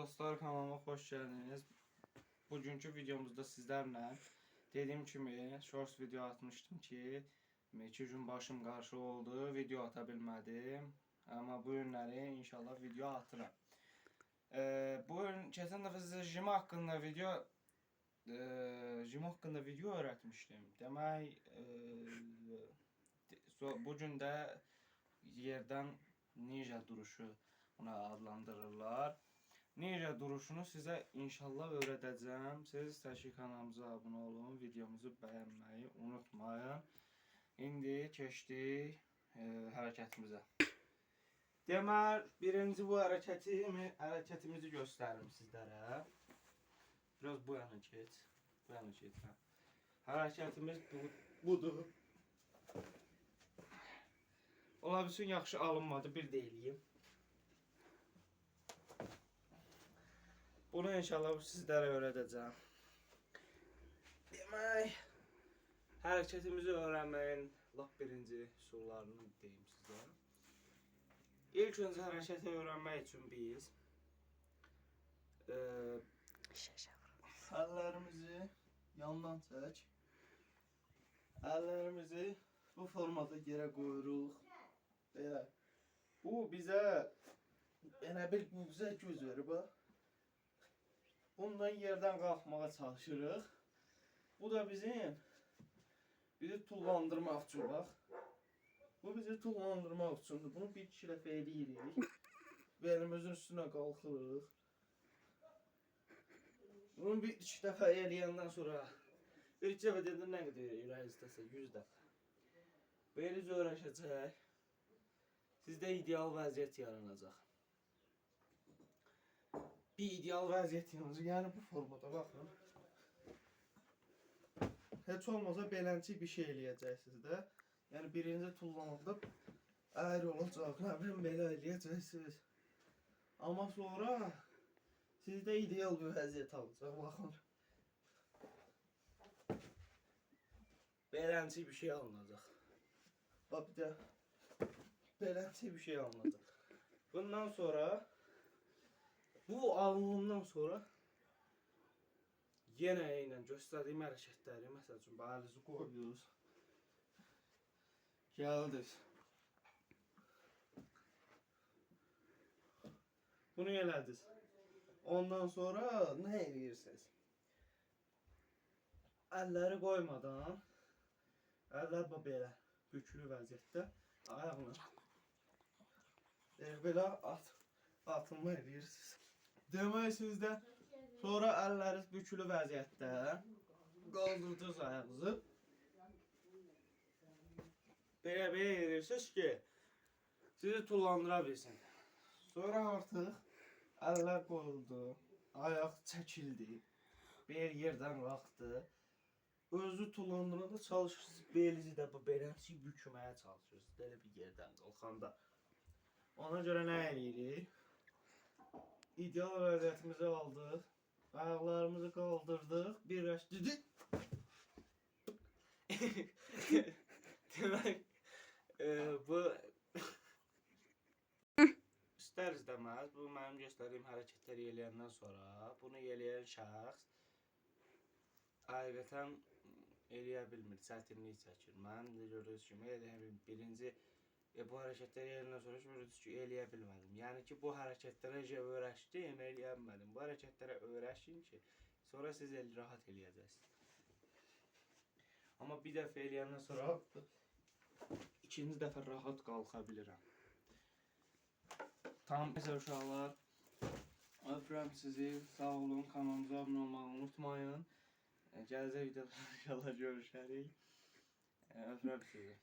Salam dostlar, kanalıma xoş gəldiniz. Bugünkü videomuzda sizlərlə dediyim kimi shorts video atmışdım ki 2 gün başım qarşı oldu, video ata bilmədim. Amma bu günləri inşallah video atıram. Keçən dəfə sizə jim haqqında video öyrətmişdim. Demək, bugün də yerdən ninja duruşu buna adlandırırlar. Ninja duruşunu sizə inşallah öyrədəcəm. Siz istər ki kanalımıza abunə olun, videomuzu bəyənməyi unutmayın. İndi keçdik hərəkətimizə. Demək, birinci bu hərəkətimizi göstərim sizlərə. Biraz bu yana geç. Bu yana geç. Hərəkətimiz budur. Ola bilsin yaxşı alınmadı, bir deyileyim. Bunu inşallah sizlərə öyrədəcəm. Demək, hərəkətimizi öyrənməyin lap birinci üsullarını deyim sizə. İlk öncə hərəkəti öyrənmək üçün biz əllərimizi yandan çək. Əllərimizi bu formada yerə qoyuruq. Belə. Bu bizə bizə güc verir bax. Bundan yerdən qalxmağa çalışırıq. Bu da bizi tullandırmaq üçün bax. Bu bizi tullandırmaq üçündür. Bunu bir iki dəfə eləyirik. Belimizin üstünə qalxırıq. Bunu bir iki dəfə eləyəndən sonra bir iki dəfə dedim, nə qədər ürək istəsə 100 dəfə. Beliz öyrəşəcək. Sizdə ideal vəziyyət yaranacaq. Bir ideal vəziyyət yaranacaq. Yəni bu formada baxın. Heç olmasa beləncik bir şey eləyəcəksiniz də. Yəni birinci tullananda əyri olacaq. Nə bilim belə eləyəcəksiniz. Amma sonra sizdə ideal bir vəziyyət alacaq. Baxın. Beləncik bir şey alınacaq. Bax bir də beləncik bir şey alınacaq. Bundan sonra bu alınandan sonra yenə ilə göstərdiyim hərəkətləri, məsəl üçün əlinizi qoydunuz, gəldiniz. Bunu elədiniz. Ondan sonra nə edirsiniz? Əlləri qoymadan, əllər belə bükülü vəziyyətdə, ayaqla belə atılma edirsiniz. Demək sizdə sonra əlləriniz bükülü vəziyyətdə qaldırdınız ayağınızı. Belə edirsiniz ki sizi tullandıra bilsin. Sonra artıq əllər qoyuldu, ayaq çəkildi, bel yerdən qalxdı. Özü tullandıranda çalışırsınız, belinizi də beləncik bükməyə çalışırsınız. Belə bir yerdən qalxanda. Ona görə nə edirik? İdeal vəziyyətimizi aldıq, ayaqlarımızı qaldırdıq, birləşdirdik. Demək, bu istər istəməz, bu mənim göstərdiyim hərəkətləri eləyəndən sonra bunu eləyən şəxs həqiqətən eləyə bilmir, çətinlik çəkir. Mənim də gördüyünüz kimi eləyə bilmir. Birinci bu hərəkətləri eləyəndən sonra gördünüz ki, eləyə bilmədim. Yəni ki, bu hərəkətlərə öyrəşdim, eləyə bilmədim. Bu hərəkətlərə öyrəşin ki, sonra siz rahat eləyəcəksiniz. Amma bir dəfə eləyəndən sonra ikinci dəfə rahat qalxa bilirəm. Tamam, məsəl uşaqlar, öpürəm sizi, sağ olun, kanalımıza abunə olmağı unutmayın. Gələcək videoda inşallah görüşərik. Öpürəm sizi.